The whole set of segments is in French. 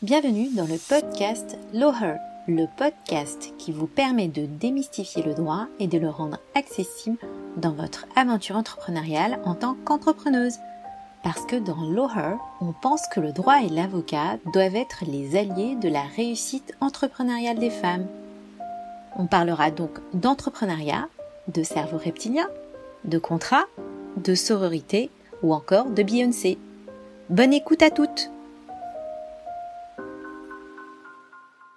Bienvenue dans le podcast Loher, le podcast qui vous permet de démystifier le droit et de le rendre accessible dans votre aventure entrepreneuriale en tant qu'entrepreneuse. Parce que dans Loher, on pense que le droit et l'avocat doivent être les alliés de la réussite entrepreneuriale des femmes. On parlera donc d'entrepreneuriat, de cerveau reptilien, de contrat, de sororité ou encore de Beyoncé. Bonne écoute à toutes!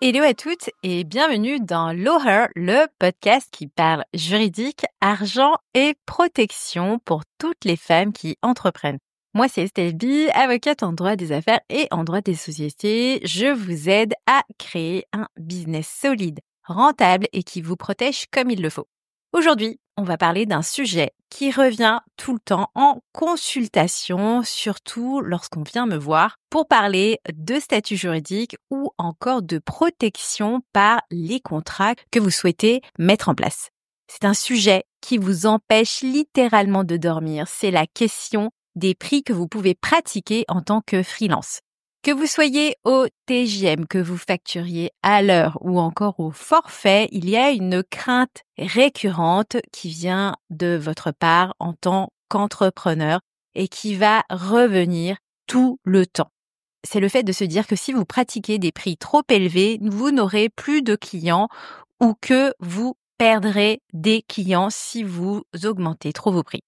Hello à toutes et bienvenue dans Loher, le podcast qui parle juridique, argent et protection pour toutes les femmes qui entreprennent. Moi, c'est Estelle B, avocate en droit des affaires et en droit des sociétés. Je vous aide à créer un business solide, rentable et qui vous protège comme il le faut. Aujourd'hui, on va parler d'un sujet qui revient tout le temps en consultation, surtout lorsqu'on vient me voir pour parler de statut juridique ou encore de protection par les contrats que vous souhaitez mettre en place. C'est un sujet qui vous empêche littéralement de dormir. C'est la question des prix que vous pouvez pratiquer en tant que freelance. Que vous soyez au TJM, que vous facturiez à l'heure ou encore au forfait, il y a une crainte récurrente qui vient de votre part en tant qu'entrepreneur et qui va revenir tout le temps. C'est le fait de se dire que si vous pratiquez des prix trop élevés, vous n'aurez plus de clients ou que vous perdrez des clients si vous augmentez trop vos prix.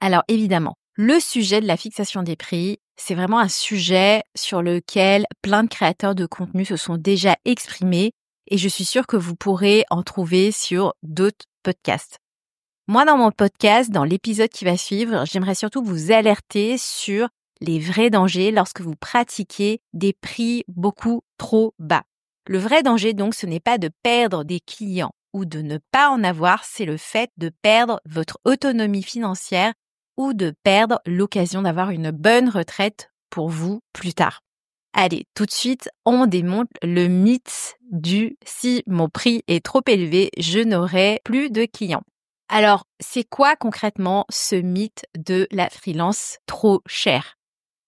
Alors évidemment, le sujet de la fixation des prix, c'est vraiment un sujet sur lequel plein de créateurs de contenu se sont déjà exprimés et je suis sûre que vous pourrez en trouver sur d'autres podcasts. Moi, dans mon podcast, dans l'épisode qui va suivre, j'aimerais surtout vous alerter sur les vrais dangers lorsque vous pratiquez des prix beaucoup trop bas. Le vrai danger, donc, ce n'est pas de perdre des clients ou de ne pas en avoir, c'est le fait de perdre votre autonomie financière ou de perdre l'occasion d'avoir une bonne retraite pour vous plus tard. Allez, tout de suite, on démonte le mythe du « si mon prix est trop élevé, je n'aurai plus de clients ». Alors, c'est quoi concrètement ce mythe de la freelance trop chère ?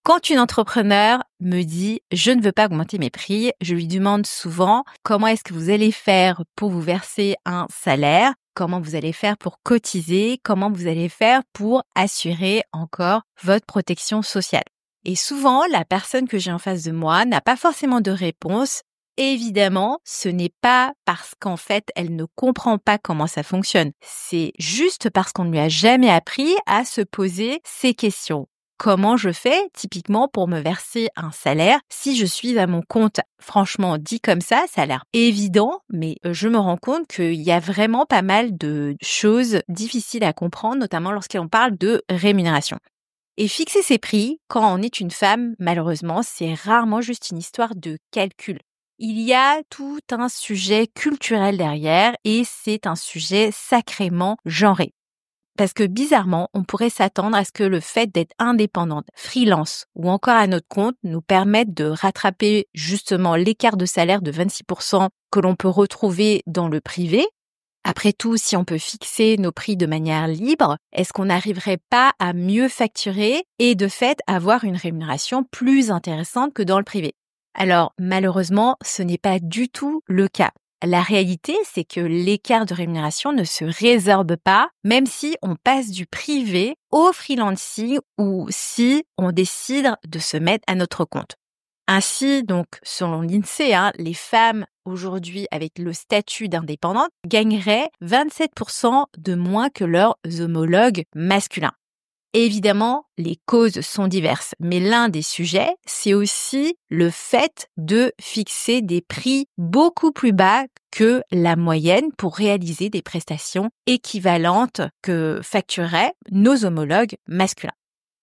Quand une entrepreneur me dit « je ne veux pas augmenter mes prix », je lui demande souvent comment est-ce que vous allez faire pour vous verser un salaire, comment vous allez faire pour cotiser, comment vous allez faire pour assurer encore votre protection sociale. Et souvent, la personne que j'ai en face de moi n'a pas forcément de réponse. Et évidemment, ce n'est pas parce qu'en fait, elle ne comprend pas comment ça fonctionne. C'est juste parce qu'on ne lui a jamais appris à se poser ces questions. Comment je fais typiquement pour me verser un salaire si je suis à mon compte? Franchement, dit comme ça a l'air évident, mais je me rends compte qu'il y a vraiment pas mal de choses difficiles à comprendre, notamment lorsqu'on parle de rémunération. Et fixer ses prix, quand on est une femme, malheureusement, c'est rarement juste une histoire de calcul. Il y a tout un sujet culturel derrière et c'est un sujet sacrément genré. Parce que bizarrement, on pourrait s'attendre à ce que le fait d'être indépendante, freelance ou encore à notre compte nous permette de rattraper justement l'écart de salaire de 26% que l'on peut retrouver dans le privé. Après tout, si on peut fixer nos prix de manière libre, est-ce qu'on n'arriverait pas à mieux facturer et de fait avoir une rémunération plus intéressante que dans le privé? Alors malheureusement, ce n'est pas du tout le cas. La réalité, c'est que l'écart de rémunération ne se résorbe pas, même si on passe du privé au freelancing ou si on décide de se mettre à notre compte. Ainsi, donc, selon l'INSEE, les femmes aujourd'hui avec le statut d'indépendante gagneraient 27% de moins que leurs homologues masculins. Et évidemment, les causes sont diverses, mais l'un des sujets, c'est aussi le fait de fixer des prix beaucoup plus bas que la moyenne pour réaliser des prestations équivalentes que factureraient nos homologues masculins.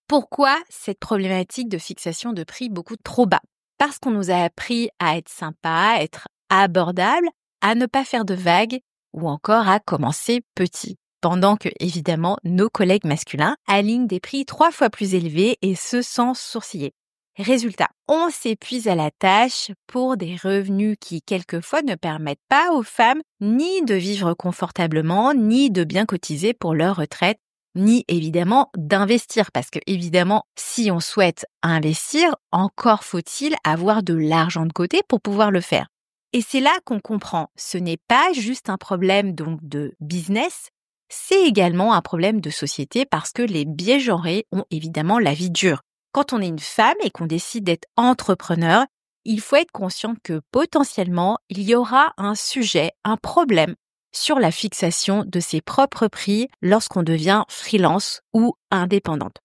Pourquoi cette problématique de fixation de prix beaucoup trop bas? Parce qu'on nous a appris à être sympa, à être abordable, à ne pas faire de vagues ou encore à commencer petit. Pendant que, évidemment, nos collègues masculins alignent des prix 3 fois plus élevés et ce sans sourciller. Résultat, on s'épuise à la tâche pour des revenus qui, quelquefois, ne permettent pas aux femmes ni de vivre confortablement, ni de bien cotiser pour leur retraite ni évidemment d'investir parce que évidemment, si on souhaite investir, encore faut-il avoir de l'argent de côté pour pouvoir le faire. Et c'est là qu'on comprend, ce n'est pas juste un problème donc de business, c'est également un problème de société parce que les biais genrés ont évidemment la vie dure. Quand on est une femme et qu'on décide d'être entrepreneur, il faut être conscient que potentiellement, il y aura un sujet, un problème sur la fixation de ses propres prix lorsqu'on devient freelance ou indépendante.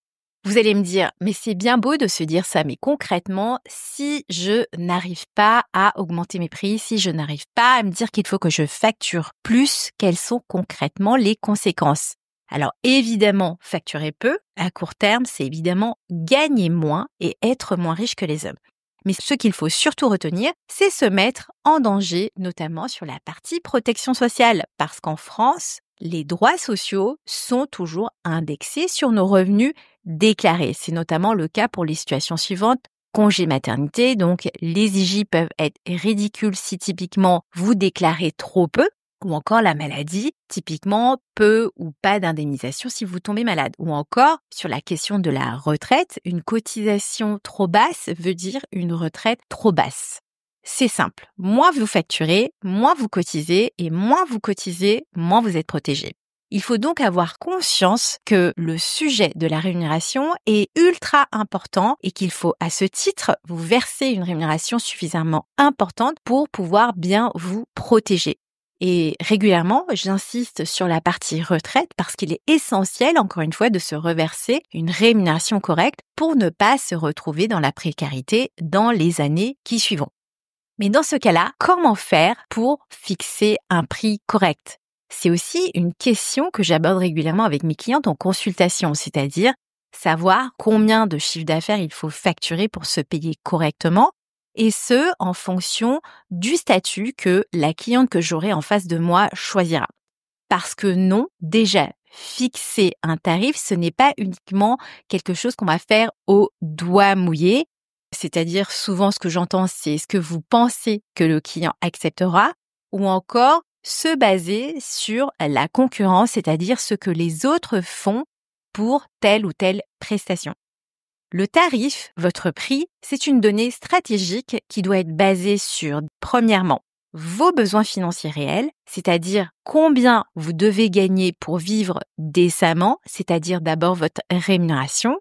Vous allez me dire, mais c'est bien beau de se dire ça, mais concrètement, si je n'arrive pas à augmenter mes prix, si je n'arrive pas à me dire qu'il faut que je facture plus, quelles sont concrètement les conséquences? Alors évidemment, facturer peu, à court terme, c'est évidemment gagner moins et être moins riche que les hommes. Mais ce qu'il faut surtout retenir, c'est se mettre en danger, notamment sur la partie protection sociale, parce qu'en France, les droits sociaux sont toujours indexés sur nos revenus déclarés. C'est notamment le cas pour les situations suivantes. Congé maternité, donc les IJ peuvent être ridicules si typiquement vous déclarez trop peu, ou encore la maladie, typiquement peu ou pas d'indemnisation si vous tombez malade. Ou encore, sur la question de la retraite, une cotisation trop basse veut dire une retraite trop basse. C'est simple, moins vous facturez, moins vous cotisez, et moins vous cotisez, moins vous êtes protégé. Il faut donc avoir conscience que le sujet de la rémunération est ultra important et qu'il faut à ce titre vous verser une rémunération suffisamment importante pour pouvoir bien vous protéger. Et régulièrement, j'insiste sur la partie retraite parce qu'il est essentiel, encore une fois, de se reverser une rémunération correcte pour ne pas se retrouver dans la précarité dans les années qui suivront. Mais dans ce cas-là, comment faire pour fixer un prix correct? C'est aussi une question que j'aborde régulièrement avec mes clientes en consultation, c'est-à-dire savoir combien de chiffre d'affaires il faut facturer pour se payer correctement, et ce, en fonction du statut que la cliente que j'aurai en face de moi choisira. Parce que non, déjà, fixer un tarif, ce n'est pas uniquement quelque chose qu'on va faire au doigt mouillé. C'est-à-dire, souvent, ce que j'entends, c'est ce que vous pensez que le client acceptera, ou encore se baser sur la concurrence, c'est-à-dire ce que les autres font pour telle ou telle prestation. Le tarif, votre prix, c'est une donnée stratégique qui doit être basée sur, premièrement, vos besoins financiers réels, c'est-à-dire combien vous devez gagner pour vivre décemment, c'est-à-dire d'abord votre rémunération.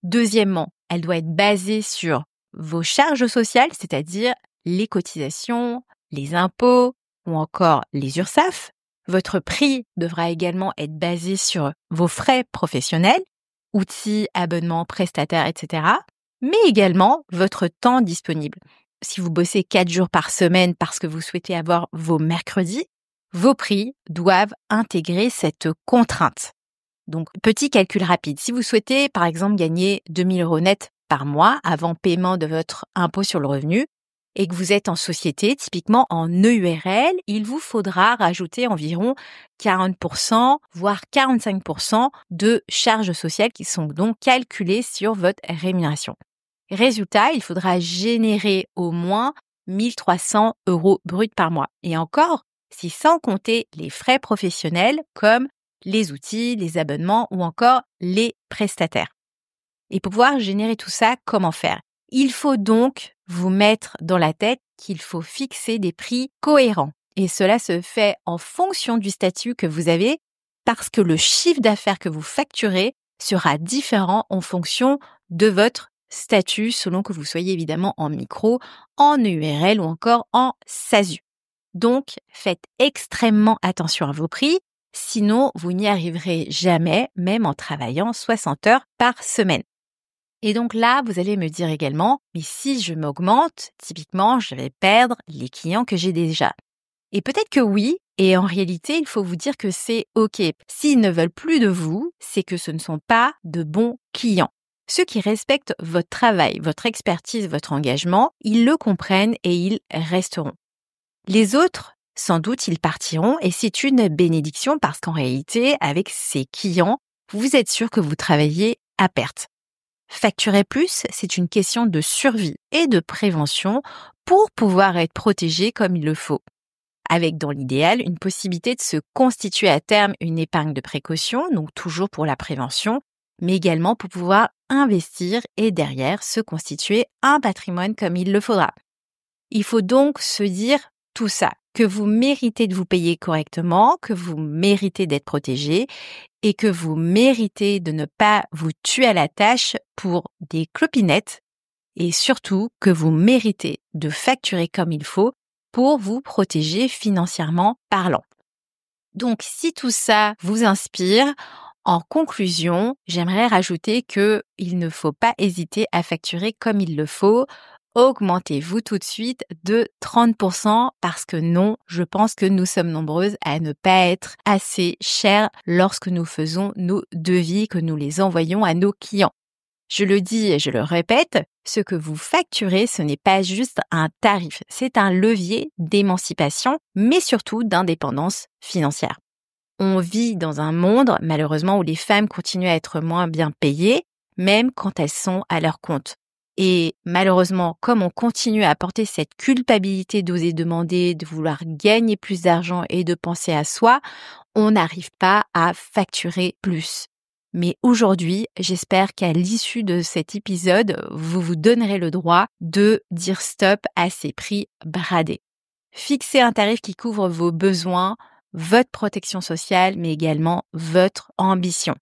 Deuxièmement, elle doit être basée sur vos charges sociales, c'est-à-dire les cotisations, les impôts ou encore les URSSAF. Votre prix devra également être basé sur vos frais professionnels, outils, abonnements, prestataires, etc. Mais également votre temps disponible. Si vous bossez 4 jours par semaine parce que vous souhaitez avoir vos mercredis, vos prix doivent intégrer cette contrainte. Donc, petit calcul rapide. Si vous souhaitez, par exemple, gagner 2 000 € net par mois avant paiement de votre impôt sur le revenu et que vous êtes en société, typiquement en EURL, il vous faudra rajouter environ 40%, voire 45% de charges sociales qui sont donc calculées sur votre rémunération. Résultat, il faudra générer au moins 1 300 € bruts par mois. Et encore, si sans compter les frais professionnels comme les outils, les abonnements ou encore les prestataires. Et pour pouvoir générer tout ça, comment faire? Il faut donc vous mettre dans la tête qu'il faut fixer des prix cohérents. Et cela se fait en fonction du statut que vous avez parce que le chiffre d'affaires que vous facturez sera différent en fonction de votre statut selon que vous soyez évidemment en micro, en URL ou encore en SASU. Donc, faites extrêmement attention à vos prix. Sinon, vous n'y arriverez jamais, même en travaillant 60 heures par semaine. Et donc là, vous allez me dire également, mais si je m'augmente, typiquement, je vais perdre les clients que j'ai déjà. Et peut-être que oui, et en réalité, il faut vous dire que c'est OK. S'ils ne veulent plus de vous, c'est que ce ne sont pas de bons clients. Ceux qui respectent votre travail, votre expertise, votre engagement, ils le comprennent et ils resteront. Les autres, sans doute, ils partiront et c'est une bénédiction parce qu'en réalité, avec ces clients, vous êtes sûr que vous travaillez à perte. Facturer plus, c'est une question de survie et de prévention pour pouvoir être protégé comme il le faut. avec dans l'idéal une possibilité de se constituer à terme une épargne de précaution, donc toujours pour la prévention, mais également pour pouvoir investir et derrière se constituer un patrimoine comme il le faudra. Il faut donc se dire tout ça, que vous méritez de vous payer correctement, que vous méritez d'être protégé et que vous méritez de ne pas vous tuer à la tâche pour des clopinettes et surtout que vous méritez de facturer comme il faut pour vous protéger financièrement parlant. Donc, si tout ça vous inspire, en conclusion, j'aimerais rajouter qu'il ne faut pas hésiter à facturer comme il le faut. Augmentez-vous tout de suite de 30% parce que non, je pense que nous sommes nombreuses à ne pas être assez chères lorsque nous faisons nos devis, que nous les envoyons à nos clients. Je le dis et je le répète, ce que vous facturez, ce n'est pas juste un tarif, c'est un levier d'émancipation, mais surtout d'indépendance financière. On vit dans un monde, malheureusement, où les femmes continuent à être moins bien payées, même quand elles sont à leur compte. Et malheureusement, comme on continue à porter cette culpabilité d'oser demander, de vouloir gagner plus d'argent et de penser à soi, on n'arrive pas à facturer plus. Mais aujourd'hui, j'espère qu'à l'issue de cet épisode, vous vous donnerez le droit de dire stop à ces prix bradés. Fixez un tarif qui couvre vos besoins, votre protection sociale, mais également votre ambition.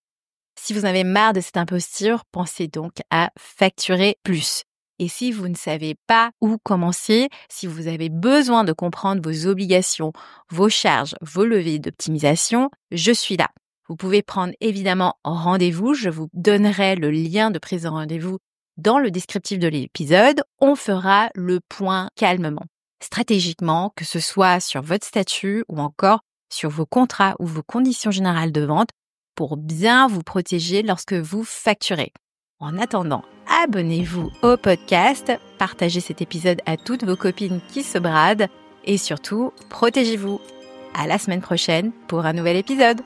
Si vous avez marre de cette imposture, pensez donc à facturer plus. Et si vous ne savez pas où commencer, si vous avez besoin de comprendre vos obligations, vos charges, vos leviers d'optimisation, je suis là. Vous pouvez prendre évidemment rendez-vous. Je vous donnerai le lien de prise en rendez-vous dans le descriptif de l'épisode. On fera le point calmement, stratégiquement, que ce soit sur votre statut ou encore sur vos contrats ou vos conditions générales de vente pour bien vous protéger lorsque vous facturez. En attendant, abonnez-vous au podcast, partagez cet épisode à toutes vos copines qui se bradent et surtout, protégez-vous. À la semaine prochaine pour un nouvel épisode.